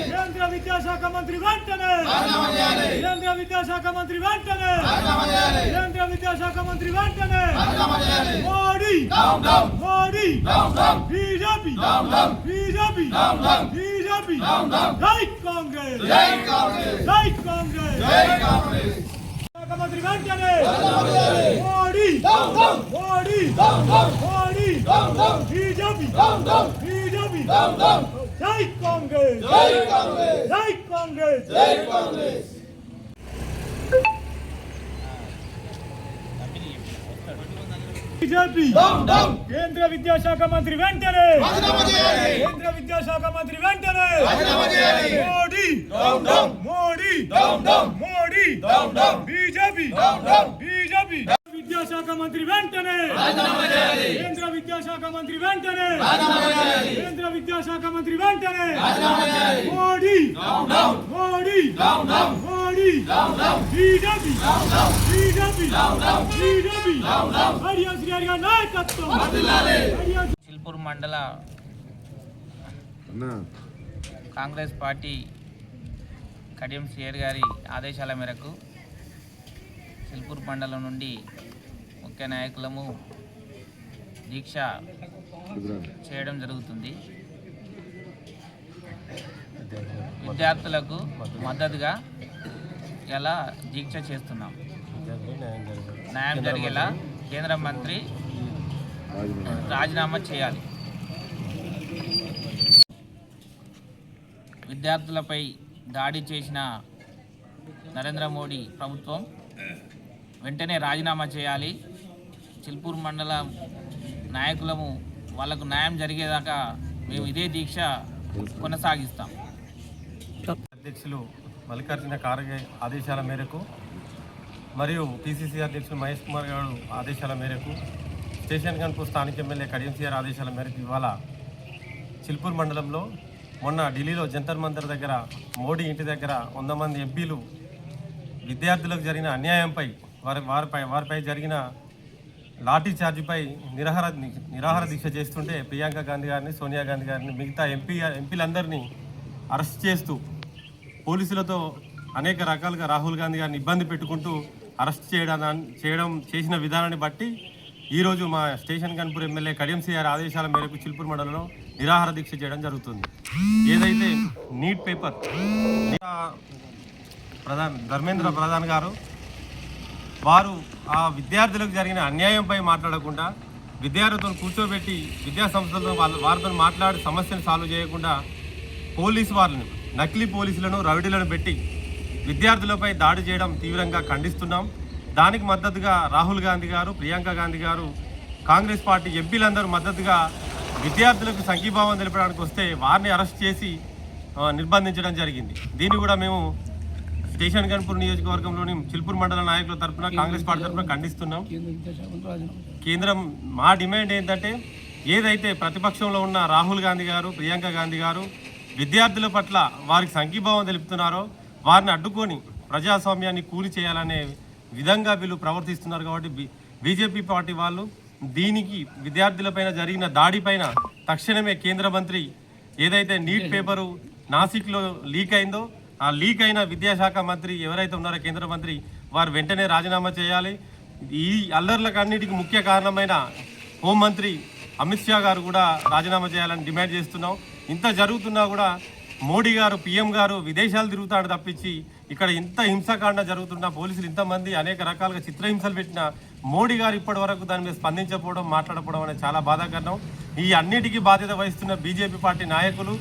కేంద్ర విద్యాశాఖ మంత్రి వెంటనే కేంద్ర విద్యాశాఖ మంత్రి వెంటనే కేంద్ర విద్యాశాఖ మంత్రి వెంటనే Modi Modi BJP BJP BJP జై కాంగ్రెస్ జై కాంగ్రెస్ జై కాంగ్రెస్ జై కాంగ్రెస్ మంత్రి వెంటనే మోడీ మోడీ మోడీ బీజేపీ బీజేపీ జై కాంగ్రెస్ జై కాంగ్రెస్ జై కాంగ్రెస్ జై కాంగ్రెస్ బీజేపీ కేంద్ర విద్యాశాఖ మంత్రి వెంటనే కేంద్ర విద్యాశాఖ మంత్రి వెంటనే మోడీ మోడీ మోడీ బీజేపీ బీజేపీ విద్యాశాఖ మంత్రి వెంటనే కేంద్ర విద్యాశాఖ మంత్రి వెంటనే కేంద్ర విద్యాశాఖ మంత్రి వెంటనే Modi Modi Modi BJP BJP BJP Chilpur మండల కాంగ్రెస్ పార్టీ కడియం సిఆర్ గారి ఆదేశాల మేరకు చిల్పూర్ మండలం నుండి ముఖ్య నాయకులము దీక్ష చేయడం జరుగుతుంది. విద్యార్థులకు మద్దతుగా ఎలా దీక్ష చేస్తున్నాం. న్యాయం జరిగేలా కేంద్ర మంత్రి రాజీనామా చేయాలి. విద్యార్థులపై దాడి చేసిన నరేంద్ర మోడీ ప్రభుత్వం వెంటనే రాజీనామా చేయాలి. చిల్పూర్ మండల నాయకులము వాళ్లకు న్యాయం జరిగేదాకా మేము ఇదే దీక్ష కొనసాగిస్తాం. అధ్యక్షులు మల్లికార్జున ఖార్గే ఆదేశాల మేరకు మరియు పిసిసి అధ్యక్షులు మహేష్ కుమార్ గారు ఆదేశాల మేరకు స్టేషన్ గన్పూర్ స్థానిక ఎమ్మెల్యే కడియం సిఆర్ ఆదేశాల మేరకు ఇవాళ చిల్పూర్ మండలంలో మొన్న ఢిల్లీలో జంతర్ మంతర్ దగ్గర మోడీ ఇంటి దగ్గర 100 మంది ఎంపీలు విద్యార్థులకు జరిగిన అన్యాయంపై వారిపై జరిగిన లాఠీ చార్జిపై నిరాహార దీక్ష చేస్తుంటే ప్రియాంక గాంధీ గారిని, సోనియా గాంధీ గారిని, మిగతా ఎంపీలందరినీ అరెస్ట్ చేస్తూ పోలీసులతో అనేక రకాలుగా రాహుల్ గాంధీ గారిని ఇబ్బంది పెట్టుకుంటూ అరెస్ట్ చేసిన విధానాన్ని బట్టి ఈరోజు మా స్టేషన్ గన్పూర్ ఎమ్మెల్యే కడియం సిఆర్ ఆదేశాల మేరకు చిల్పూర్ మండలంలో నిరాహార దీక్ష చేయడం జరుగుతుంది. ఏదైతే నీట్ పేపర్ ధర్మేంద్ర ప్రధాన్ గారు వారు ఆ విద్యార్థులకు జరిగిన అన్యాయంపై మాట్లాడకుండా విద్యార్థులను కూర్చోబెట్టి విద్యా సంస్థలతో వారితో మాట్లాడి సమస్యను సాల్వ్ చేయకుండా పోలీసు వారిని, నకిలీ పోలీసులను, రౌడీలను పెట్టి విద్యార్థులపై దాడి చేయడం తీవ్రంగా ఖండిస్తున్నాం. దానికి మద్దతుగా రాహుల్ గాంధీ గారు, ప్రియాంక గాంధీ గారు, కాంగ్రెస్ పార్టీ ఎంపీలందరూ మద్దతుగా విద్యార్థులకు సంఘీభావం తెలపడానికి వస్తే వారిని అరెస్ట్ చేసి నిర్బంధించడం జరిగింది. దీన్ని కూడా మేము స్టేషన్ గన్పూర్ నియోజకవర్గంలోని చిల్పూర్ మండల నాయకుల తరఫున, కాంగ్రెస్ పార్టీ తరఫున ఖండిస్తున్నాం. కేంద్రం మా డిమాండ్ ఏంటంటే, ఏదైతే ప్రతిపక్షంలో ఉన్న రాహుల్ గాంధీ గారు, ప్రియాంక గాంధీ గారు విద్యార్థుల పట్ల వారికి సంఘీభావం తెలుపుతున్నారో వారిని అడ్డుకొని ప్రజాస్వామ్యాన్ని కూలి చేయాలనే విధంగా వీళ్ళు ప్రవర్తిస్తున్నారు. కాబట్టి బీజేపీ పార్టీ వాళ్ళు దీనికి విద్యార్థులపైన జరిగిన దాడిపైన తక్షణమే కేంద్ర మంత్రి ఏదైతే నీట్ పేపరు నాసిక్లో లీక్ అయిందో ఆ లీక్ అయిన విద్యాశాఖ మంత్రి ఎవరైతే ఉన్నారో కేంద్ర మంత్రి వారు వెంటనే రాజీనామా చేయాలి. ఈ అల్లర్లకు అన్నిటికీ ముఖ్య కారణమైన హోంమంత్రి అమిత్ షా గారు కూడా రాజీనామా చేయాలని డిమాండ్ చేస్తున్నాం. ఇంత జరుగుతున్నా కూడా మోడీ గారు, పిఎం గారు విదేశాలు తిరుగుతాడు తప్పించి ఇక్కడ ఇంత హింసాకాండ జరుగుతున్నా, పోలీసులు ఇంతమంది అనేక రకాలుగా చిత్రహింసలు పెట్టిన మోడీ గారు ఇప్పటి వరకు దాని మీద స్పందించకపోవడం, మాట్లాడకపోవడం అనేది చాలా బాధాకరం. ఈ అన్నిటికీ బాధ్యత వహిస్తున్న బీజేపీ పార్టీ నాయకులు,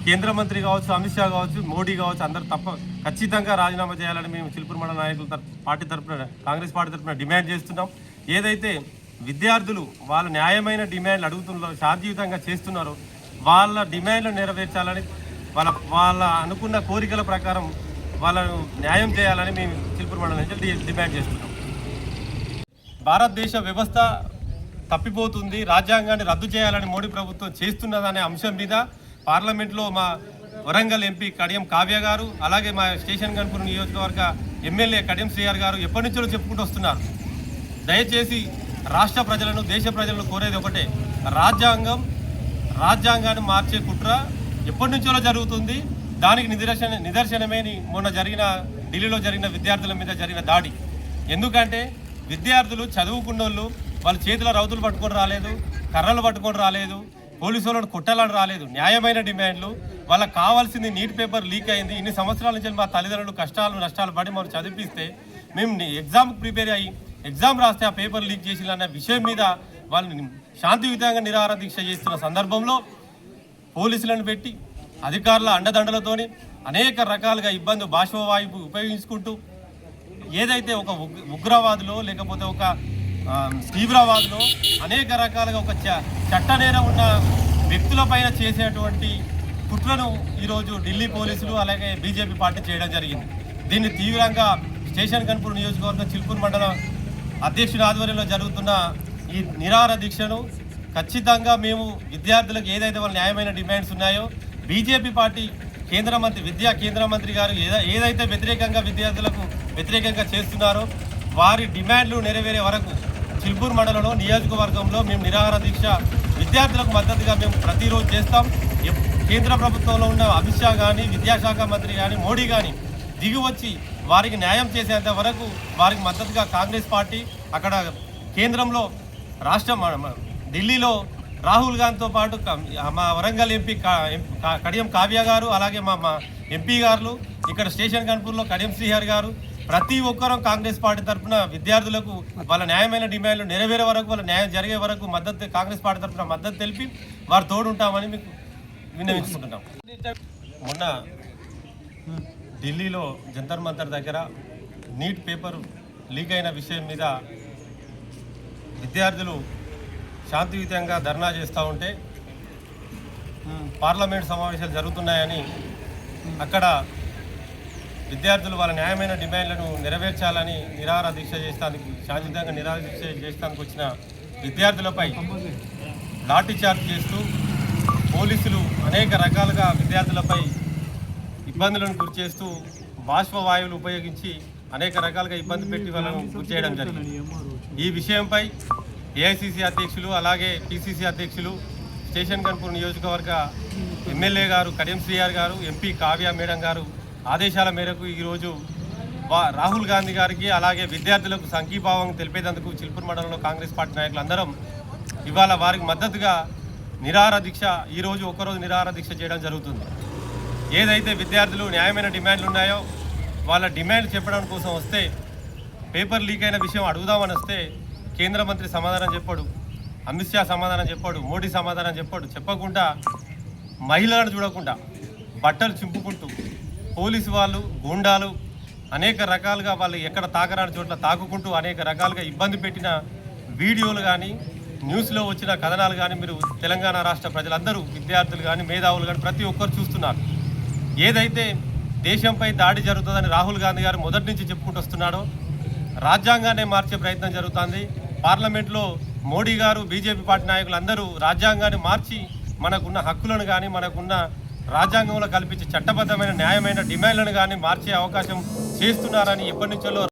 కేంద్ర మంత్రి కావచ్చు, అమిత్ షా కావచ్చు, మోడీ కావచ్చు, అందరూ ఖచ్చితంగా రాజీనామా చేయాలని మేము చిల్పూర్ మండల నాయకుల పార్టీ తరఫున, కాంగ్రెస్ పార్టీ తరఫున డిమాండ్ చేస్తున్నాం. ఏదైతే విద్యార్థులు వాళ్ళ న్యాయమైన డిమాండ్లు అడుగుతున్నారో, శాంతియుతంగా చేస్తున్నారో వాళ్ళ డిమాండ్లు నెరవేర్చాలని, వాళ్ళ అనుకున్న కోరికల ప్రకారం వాళ్ళను న్యాయం చేయాలని మేము చిల్పూర్ మండలం నుంచి డిమాండ్ చేస్తున్నాం. భారతదేశ వ్యవస్థ తప్పిపోతుంది, రాజ్యాంగాన్ని రద్దు చేయాలని మోడీ ప్రభుత్వం చేస్తున్నదనే అంశం మీద పార్లమెంట్లో మా వరంగల్ ఎంపీ కడియం కావ్య గారు, అలాగే మా స్టేషన్ గన్పూర్ నియోజకవర్గ ఎమ్మెల్యే కడియం శ్రీఆర్ గారు ఎప్పటి నుంచో చెప్పుకుంటూ వస్తున్నారు. దయచేసి రాష్ట్ర ప్రజలను, దేశ ప్రజలను కోరేది ఒకటే, రాజ్యాంగాన్ని మార్చే కుట్ర ఎప్పటి నుంచో జరుగుతుంది. దానికి నిదర్శనమే మొన్న ఢిల్లీలో జరిగిన విద్యార్థుల మీద జరిగిన దాడి. ఎందుకంటే విద్యార్థులు చదువుకున్నోళ్ళు, వాళ్ళ చేతుల రౌతులు పట్టుకొని రాలేదు, కర్రలు పట్టుకొని రాలేదు, పోలీసు వాళ్ళని కొట్టాలని రాలేదు. న్యాయమైన డిమాండ్లు, వాళ్ళకి కావాల్సింది నీట్ పేపర్ లీక్ అయింది. ఇన్ని సంవత్సరాల నుంచి మా తల్లిదండ్రులు నష్టాలు పడి మనం చదివిస్తే మేము ఎగ్జామ్కి ప్రిపేర్ అయ్యి ఎగ్జామ్ రాస్తే ఆ పేపర్ లీక్ చేసిందన్న విషయం మీద వాళ్ళని శాంతియుతంగా నిరాహార దీక్ష చేస్తున్న సందర్భంలో పోలీసులను పెట్టి అధికారుల అండదండలతోని అనేక రకాలుగా ఇబ్బంది బాష్పవాయువు ఉపయోగించుకుంటూ ఏదైతే ఒక ఉగ్రవాదులో లేకపోతే ఒక తీవ్రవాదులో అనేక రకాలుగా ఒక చట్టనేరం ఉన్న వ్యక్తులపైన చేసేటువంటి కుట్రను ఈరోజు ఢిల్లీ పోలీసులు అలాగే బీజేపీ పార్టీ చేయడం జరిగింది. దీన్ని తీవ్రంగా స్టేషన్ గన్పూర్ నియోజకవర్గం చిల్పూర్ మండలం అధ్యక్షుడి ఆధ్వర్యంలో జరుగుతున్న ఈ నిరాహార దీక్షను ఖచ్చితంగా మేము విద్యార్థులకు ఏదైతే వాళ్ళ న్యాయమైన డిమాండ్స్ ఉన్నాయో బీజేపీ పార్టీ విద్యా కేంద్ర మంత్రి గారు ఏదైతే విద్యార్థులకు వ్యతిరేకంగా చేస్తున్నారో వారి డిమాండ్లు నెరవేరే వరకు చిల్పూర్ మండలంలో నియోజకవర్గంలో మేము నిరాహార దీక్ష విద్యార్థులకు మద్దతుగా మేము ప్రతిరోజు చేస్తాం. కేంద్ర ప్రభుత్వంలో ఉన్న అమిత్ షా కానీ, విద్యాశాఖ మంత్రి కానీ, మోడీ కానీ దిగి వచ్చి వారికి న్యాయం చేసేంత వరకు వారికి మద్దతుగా కాంగ్రెస్ పార్టీ అక్కడ కేంద్రంలో ఢిల్లీలో రాహుల్ గాంధీతో పాటు మా వరంగల్ ఎంపీ కడియం కావ్య గారు, అలాగే మా ఎంపీ గారు, ఇక్కడ స్టేషన్ గన్పూర్లో కడియం శ్రీహరి గారు, ప్రతి ఒక్కరూ కాంగ్రెస్ పార్టీ తరఫున విద్యార్థులకు వాళ్ళ న్యాయమైన డిమాండ్లు నెరవేరే వరకు, వాళ్ళ న్యాయం జరిగే వరకు కాంగ్రెస్ పార్టీ తరఫున మద్దతు తెలిపి వారు తోడుంటామని మీకు విన్నవించుకుంటున్నాం. మొన్న ఢిల్లీలో జంతర్ మంతర్ దగ్గర నీట్ పేపర్ లీక్ అయిన విషయం మీద విద్యార్థులు శాంతియుతంగా ధర్నా చేస్తూ ఉంటే పార్లమెంట్ సమావేశాలు జరుగుతున్నాయని అక్కడ విద్యార్థులు వాళ్ళ న్యాయమైన డిమాండ్లను నెరవేర్చాలని నిరాహార దీక్ష చేస్తానికి, శాంతియుతంగా నిరాహార దీక్ష చేస్తానికి వచ్చిన విద్యార్థులపై లాఠీ చార్జ్ చేస్తూ పోలీసులు అనేక రకాలుగా విద్యార్థులపై ఇబ్బందులను గురి చేస్తూ బాష్పవాయువులు ఉపయోగించి అనేక రకాలుగా ఇబ్బంది పెట్టి వాళ్ళను గురి చేయడం జరిగింది. ఈ విషయంపై ఏఐసిసి అధ్యక్షులు అలాగే పిసిసి అధ్యక్షులు స్టేషన్ గన్పూర్ నియోజకవర్గ ఎమ్మెల్యే గారు కడియం శ్రీఆర్ గారు, ఎంపీ కావ్య మేడం గారు ఆదేశాల మేరకు ఈరోజు రాహుల్ గాంధీ గారికి అలాగే విద్యార్థులకు సంఘీభావం తెలిపేందుకు చిల్పూర్ మండలంలో కాంగ్రెస్ పార్టీ నాయకులందరం ఇవాళ వారికి మద్దతుగా నిరాహార దీక్ష ఈరోజు ఒకరోజు నిరాహార దీక్ష చేయడం జరుగుతుంది. ఏదైతే విద్యార్థులు న్యాయమైన డిమాండ్లు ఉన్నాయో వాళ్ళ డిమాండ్ చెప్పడం కోసం వస్తే, పేపర్ లీక్ అయిన విషయం అడుగుదామని వస్తే కేంద్ర మంత్రి సమాధానం చెప్పాడు, అమిత్ షా సమాధానం చెప్పాడు, మోడీ సమాధానం చెప్పాడు. చెప్పకుండా మహిళలను చూడకుండా బట్టలు చింపుకుంటూ పోలీసు వాళ్ళు, గూండాలు అనేక రకాలుగా వాళ్ళు ఎక్కడ తాకరాని చోట్ల తాకుకుంటూ అనేక రకాలుగా ఇబ్బంది పెట్టిన వీడియోలు కానీ, న్యూస్లో వచ్చిన కథనాలు కానీ మీరు తెలంగాణ రాష్ట్ర ప్రజలందరూ, విద్యార్థులు కానీ, మేధావులు కానీ ప్రతి ఒక్కరు చూస్తున్నారు. ఏదైతే దేశంపై దాడి జరుగుతుందని రాహుల్ గాంధీ గారు మొదటి నుంచి చెప్పుకుంటూ వస్తున్నాడో రాజ్యాంగాన్ని మార్చే ప్రయత్నం జరుగుతుంది. పార్లమెంట్లో మోడీ గారు, బీజేపీ పార్టీ నాయకులు అందరూ రాజ్యాంగాన్ని మార్చి మనకున్న హక్కులను కానీ, మనకున్న రాజ్యాంగంలో కల్పించే చట్టబద్ధమైన న్యాయమైన డిమాండ్లను కానీ మార్చే అవకాశం చేస్తున్నారని ఎప్పటి నుంచో